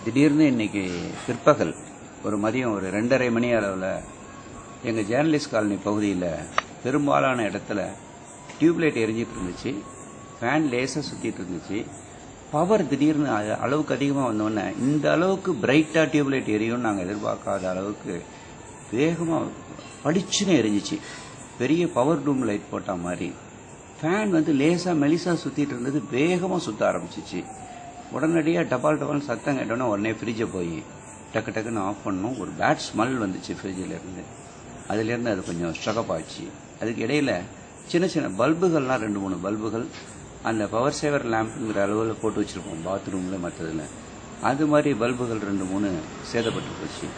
திடீர்னு இன்னைக்கு பிற்பகல் ஒரு மதியம் ஒரு 2:30 மணி அளவில் எங்கள் ஜேர்னலிஸ்ட் காலனி பகுதியில் பெரும்பாலான இடத்துல டியூப்லைட் எரிஞ்சிட்டு இருந்துச்சு, ஃபேன் லேசாக சுற்றிட்டு இருந்துச்சு. பவர் திடீர்னு அளவுக்கு அதிகமாக வந்தோடனே இந்த அளவுக்கு பிரைட்டாக டியூப்லைட் எரியும்னு நாங்கள் எதிர்பார்க்காத அளவுக்கு வேகமாக படிச்சுன்னு எரிஞ்சிச்சு. பெரிய பவர் டூம் லைட் போட்ட மாதிரி. ஃபேன் வந்து லேசாக மெலிசாக சுற்றிட்டு இருந்தது, வேகமாக சுற்ற ஆரம்பிச்சிச்சு. உடனடியாக டபால் சத்தம் கேட்டோன்னே உடனே ஃப்ரிட்ஜை போய் டக்குன்னு ஆஃப் பண்ணோம். ஒரு பேட் ஸ்மெல் வந்துச்சு ஃப்ரிட்ஜிலேருந்து. அதுலேருந்து அது கொஞ்சம் ஸ்ட்ரகப் ஆச்சு. அதுக்கு இடையில் சின்ன பல்புகள்லாம் 2-3 பல்புகள் அந்த பவர் சேவர் லேம்புங்கிற அளவில் போட்டு வச்சுருப்போம் பாத்ரூமில் மற்றதில். அது மாதிரி பல்புகள் 2-3 சேதப்பட்டு போச்சு.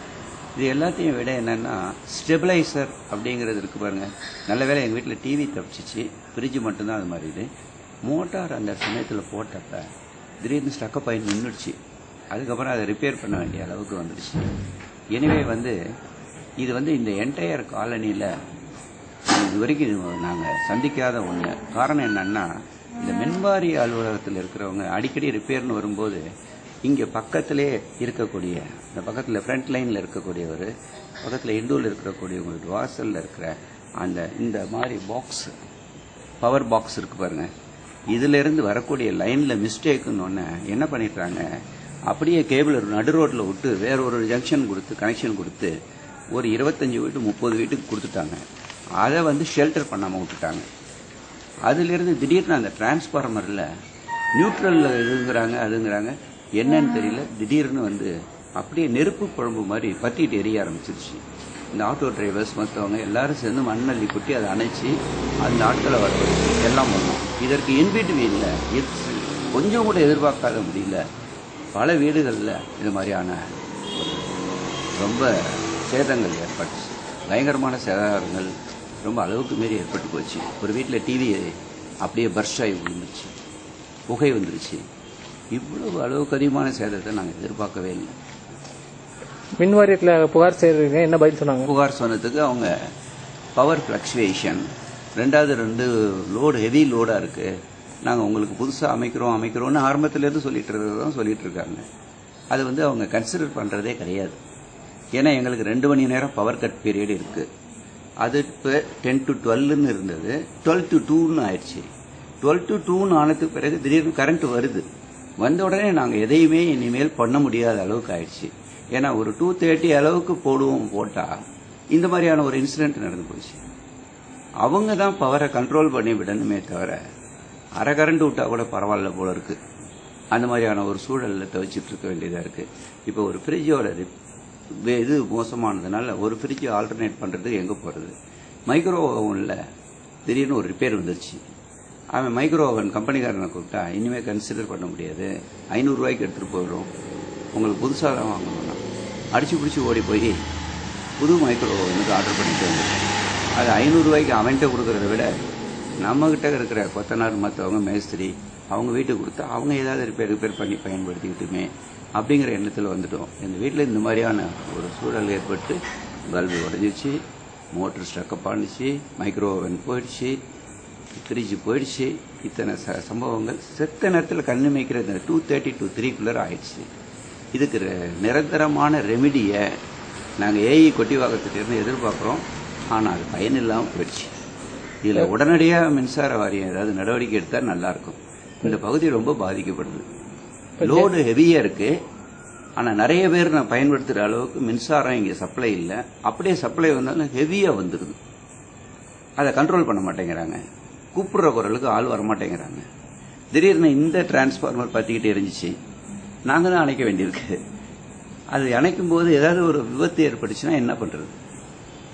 இது எல்லாத்தையும் விட என்னென்னா ஸ்டெபிளைசர் அப்படிங்கிறது இருக்குது பாருங்கள். நல்ல வேளை எங்கள் வீட்டில் டிவி தப்பிச்சிச்சு, ஃப்ரிட்ஜு மட்டும்தான் அது மாதிரி. இது மோட்டார் அந்த சமயத்தில் போட்டப்ப திடீர்னு ஸ்டக்கப் ஆகி நின்றுடுச்சு. அதுக்கப்புறம் அதை ரிப்பேர் பண்ண வேண்டிய அளவுக்கு வந்துடுச்சு. எனவே இது இந்த என்டையர் காலனியில் இது வரைக்கும் நாங்கள் சந்திக்காத ஒன்று. காரணம் என்னன்னா, இந்த மின்வாரிய அலுவலகத்தில் இருக்கிறவங்க அடிக்கடி ரிப்பேர்னு வரும்போது இங்கே பக்கத்திலே இருக்கக்கூடிய, இந்த பக்கத்தில் ஃப்ரண்ட் லைனில் இருக்கக்கூடியவர், பக்கத்தில் இண்டூவில் இருக்கக்கூடியவங்களுக்கு வாசலில் இருக்கிற இந்த மாதிரி பாக்ஸ், பவர் பாக்ஸ் இருக்கு பாருங்க, இதிலிருந்து வரக்கூடிய லைனில் மிஸ்டேக்குன்னு ஒன்று என்ன பண்ணிடுறாங்க, அப்படியே கேபிள் நடு ரோட்டில் விட்டு வேற ஒரு ஜங்ஷன் கொடுத்து கனெக்ஷன் கொடுத்து ஒரு 25 வீட்டு 30 வீட்டுக்கு கொடுத்துட்டாங்க. அதை ஷெல்டர் பண்ணாமல் விட்டுட்டாங்க. அதிலிருந்து திடீர்னு அந்த டிரான்ஸ்ஃபார்மரில் நியூட்ரலில் அதுங்கிறாங்க என்னன்னு தெரியல, திடீர்னு அப்படியே நெருப்பு குழம்பு மாதிரி பற்றிட்டு எரிய ஆரம்பிச்சிருச்சு. இந்த ஆட்டோ டிரைவர்ஸ் மற்றவங்க எல்லாரும் சேர்ந்து மண்ணள்ளி குட்டி அதை அணைச்சி அந்த ஆட்களை வர வச்சு எல்லாம் பண்ணோம். இதற்கு இன்பிட்வீனில் கொஞ்சம் கூட எதிர்பார்க்காத முடியல பல வீடுகளில் இது மாதிரியான ரொம்ப சேதங்கள் ஏற்பட்டுச்சு. பயங்கரமான சேதாரங்கள் ரொம்ப அளவுக்கு மீறி ஏற்பட்டு போச்சு. ஒரு வீட்டில் டிவி அப்படியே பர்ஸ்ட் ஆகி விழுந்துருச்சு, புகை வந்துருச்சு. இவ்வளவு அளவுக்கு அதிகமான சேதத்தை நாங்கள் எதிர்பார்க்கவே இல்லை. மின் வாரியத்தில் புகார் செய்யறதுக்கு என்ன பதில் சொன்னாங்க? புகார் சொன்னதுக்கு அவங்க பவர் ஃப்ளக்சுவேஷன், 2 லோடு ஹெவி லோடாக இருக்குது, நாங்கள் உங்களுக்கு புதுசாக அமைக்கிறோம்னு ஆரம்பத்திலேருந்து சொல்லிட்டு இருக்காங்க. அது அவங்க கன்சிடர் பண்ணுறதே கிடையாது. ஏன்னா எங்களுக்கு 2 மணி நேரம் பவர் கட் பீரியட் இருக்குது. அது இப்போ 10 to 12ன்னு இருந்தது, 12 to 2ன்னு ஆயிடுச்சு. 12 to 2ன்னு ஆனதுக்கு பிறகு திடீர்னு கரண்ட் வருது. வந்த உடனே நாங்கள் எதையுமே இனிமேல் பண்ண முடியாத அளவுக்கு ஆயிடுச்சு. ஏன்னா ஒரு 2:30 அளவுக்கு போட்டால் இந்த மாதிரியான ஒரு இன்சிடென்ட் நடந்து போச்சு. அவங்க தான் பவரை கண்ட்ரோல் பண்ணி விடணுமே தவிர அரை கரண்ட் விட்டால் கூட பரவாயில்ல போல இருக்கு. அந்த மாதிரியான ஒரு சூழலில் துவைச்சிட்டு இருக்க வேண்டியதாக இருக்குது. இப்போ ஒரு ஃப்ரிட்ஜோட இது மோசமானதுனால ஒரு ஃப்ரிட்ஜ் ஆல்டர்னேட் பண்ணுறதுக்கு எங்கே போகிறது? மைக்ரோ ஓவனில் திடீர்னு ஒரு ரிப்பேர் வந்துருச்சு. அவன் மைக்ரோ ஓவன் கம்பெனிக்காரனை கூப்பிட்டா இனிமேல் கன்சிடர் பண்ண முடியாது, 500 ரூபாய்க்கு எடுத்துகிட்டு போயிடும், உங்களுக்கு புதுசாக தான் வாங்கணும்னா அடிச்சு பிடிச்சி ஓடி போய் புது மைக்ரோ ஓவனுக்கு ஆர்டர் பண்ணிட்டு வந்துட்டேன். அது 500 ரூபாய்க்கு அவன்கிட்ட கொடுக்குறத விட நம்மகிட்ட இருக்கிற கொத்தனார் மற்றவங்க மேஸ்திரி அவங்க வீட்டுக்கு கொடுத்தா அவங்க ஏதாவது ரிப்பேர் பண்ணி பயன்படுத்திக்கிட்டுமே அப்படிங்கிற எண்ணத்தில் வந்துட்டோம். எங்கள் வீட்டில் இந்த மாதிரியான ஒரு சூழல் ஏற்பட்டு பல்பு உடஞ்சிச்சு, மோட்டர் ஸ்ட்ரக்கப் ஆனிச்சு, மைக்ரோ ஓவன் போயிடுச்சு, ஃப்ரிட்ஜ் போயிடுச்சு. இத்தனை சம்பவங்கள் செத்த நேரத்தில் கண்ணு மேய்க்கிற 2:30 to 3 ஆயிடுச்சு. இதுக்கு நிரந்தரமான ரெமிடியை நாங்கள் ஏஇ கொட்டிவாக்கத்திலிருந்து எதிர்பார்க்குறோம். ஆனால் அது பயன் இல்லாமல் போயிடுச்சு. இதில் உடனடியாக மின்சார வாரியம் ஏதாவது நடவடிக்கை எடுத்தால் நல்லாயிருக்கும். இந்த பகுதி ரொம்ப பாதிக்கப்படுது. லோடு ஹெவியாக இருக்குது, ஆனால் நிறைய பேர் நான் பயன்படுத்துகிற அளவுக்கு மின்சாரம் இங்கே சப்ளை இல்லை. அப்படியே சப்ளை வந்தாலும் ஹெவியாக வந்துடுது. அதை கண்ட்ரோல் பண்ண மாட்டேங்கிறாங்க. கூப்பிடுற குரலுக்கு ஆள் வரமாட்டேங்கிறாங்க. திடீர்னு இந்த டிரான்ஸ்ஃபார்மர் பற்றிக்கிட்டு இருந்துச்சு, நாங்கள் தான் அணைக்க வேண்டியிருக்கு. அது அணைக்கும் போது ஏதாவது ஒரு விபத்து ஏற்பட்டுச்சுன்னா என்ன பண்ணுறது?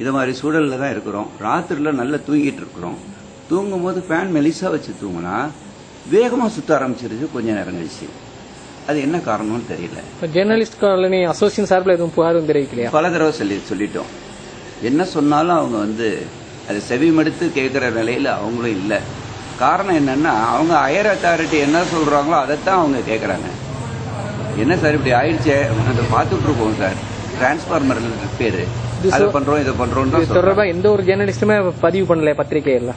இது மாதிரி சூழலில் தான் இருக்கிறோம். ராத்திரியில் நல்லா தூங்கிட்டு இருக்கிறோம். தூங்கும் போது ஃபேன் மெலிசா வச்சு தூங்கினா வேகமாக சுற்ற ஆரம்பிச்சிருச்சு கொஞ்ச நேரம் கழிச்சு. அது என்ன காரணம்னு தெரியல. ஜேர்னலிஸ்ட் காலனி அசோசியேஷன் சார்பில் எதுவும் புகாரும் தெரிவிக்கலையா? பல தடவை சொல்லிட்டோம். என்ன சொன்னாலும் அவங்க அதை செவிமடுத்து கேட்குற நிலையில் அவங்களும் இல்லை. காரணம் என்னன்னா, அவங்க ஹையர் அத்தாரிட்டி என்ன சொல்கிறாங்களோ அதைத்தான் அவங்க கேட்குறாங்க. என்ன சார் இப்படி ஆயிடுச்சே, அதை பார்த்துட்டு இருக்கோம் சார், டிரான்ஸ்ஃபார்மர் ரிப்பேர், அதை பண்ணுறோம் இதை பண்ணுறோம். தொடர்பாக எந்த ஒரு ஜேர்னலிஸ்ட்டுமே பதிவு பண்ணல பத்திரிகையில்.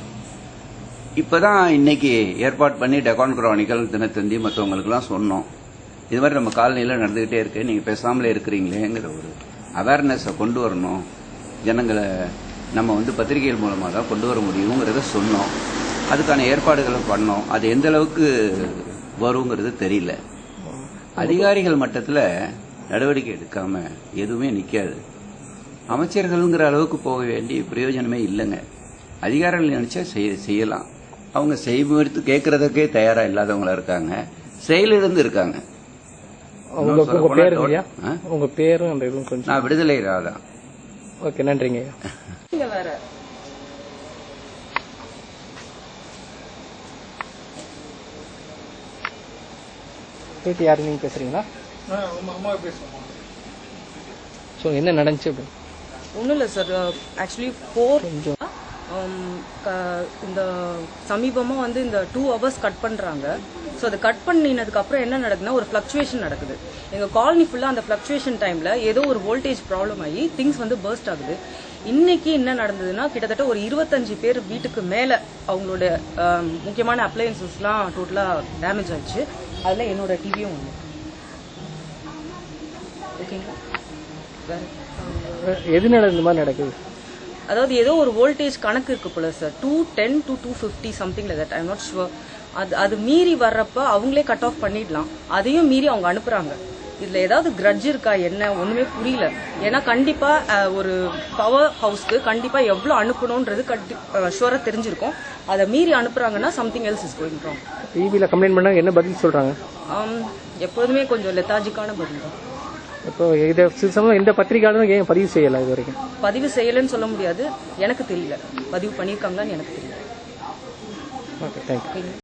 இப்போதான் இன்னைக்கு ஏற்பாடு பண்ணி டெக்கான் கிரானிக்கல், தினத்தந்தி மற்றவங்களுக்குலாம் சொன்னோம். இது மாதிரி நம்ம காலனியில் நடந்துகிட்டே இருக்கு, நீங்க பேசாமலே இருக்கிறீங்களேங்கிற ஒரு அவேர்னஸை கொண்டு வரணும். ஜனங்களை நம்ம பத்திரிகைகள் மூலமாக தான் கொண்டு வர முடியுங்கிறத சொன்னோம். அதுக்கான ஏற்பாடுகளை பண்ணோம். அது எந்த அளவுக்கு வருங்கிறது தெரியல. அதிகாரிகள் மட்டத்தில் நடவடிக்கை எடுக்காம எதுவுமே நிக்காது. அமைச்சர்கள்ங்கிற அளவுக்கு போக வேண்டிய பிரயோஜனமே இல்லைங்க. அதிகாரிகள் நினைச்சா செய்யலாம். அவங்க செய்வது கேட்கறதுக்கே தயாரா இல்லாதவங்களா இருக்காங்க, செயலிழந்து இருக்காங்க. உங்க பேரும் அந்த இதுவும் கொஞ்சம். நான் விடுதலை ராதா. ஓகே, நன்றிங்க. வேற பேட்டி யாரு, நீங்க பேசுறீங்களா? ஸோ என்ன நடந்துச்சு அப்படி? ஒன்றும் இல்லை சார். ஆக்சுவலி இந்த சமீபமாக இந்த 2 hours கட் பண்ணுறாங்க. ஸோ அதை கட் பண்ணினதுக்கு அப்புறம் என்ன நடக்குதுன்னா ஒரு ஃப்ளக்சுவேஷன் நடக்குது. எங்கள் காலனி ஃபுல்லாக அந்த ஃப்ளக்சுவேஷன் டைமில் ஏதோ ஒரு வோல்டேஜ் ப்ராப்ளம் ஆகி திங்ஸ் பர்ஸ்ட் ஆகுது. இன்னைக்கு என்ன நடந்ததுன்னா கிட்டத்தட்ட ஒரு 25 பேர் வீட்டுக்கு மேலே அவங்களோட முக்கியமான அப்ளையன்சஸ்லாம் டோட்டலாக டேமேஜ் ஆயிடுச்சு. அதில் என்னோட டிவியும் ஒன்று. ஓகேங்களா? எதுனால இந்த மாதிரி நடக்குது? அதாவது ஏதோ ஒரு வோல்டேஜ் கணக்கு இருக்கு போல sir, 210 to 250 something like that. I am not sure. அது மீறி வர்றப்ப அவங்களே கட் ஆஃப் பண்ணிடலாம். அதையும் மீறி அவங்க அனுப்புறாங்க. இதுல ஏதாவது கிரட்ஜ் இருக்கா என்ன ஒண்ணுமே புரியல. ஏன்னா கண்டிப்பா ஒரு பவர் ஹவுஸ்க்கு கண்டிப்பா எவ்வளவு அனுப்பணும்ன்றது ஷுவரா தெரிஞ்சிருக்கும். அதை மீறி அனுப்புறாங்கன்னா something else is going wrong. டிவியில கம்ப்ளைண்ட் பண்ணா என்ன பதில் சொல்றாங்க? எப்போதுமே கொஞ்சம் லெத்தாஜிக்கான பதில் தான். இப்போ இதை எந்த பத்திரிகையாளரும் ஏன் பதிவு செய்யல? இது வரைக்கும் பதிவு செய்யலன்னு சொல்ல முடியாது, எனக்கு தெரியல. பதிவு பண்ணியிருக்காங்களான்னு எனக்கு தெரியல. Okay, thank you.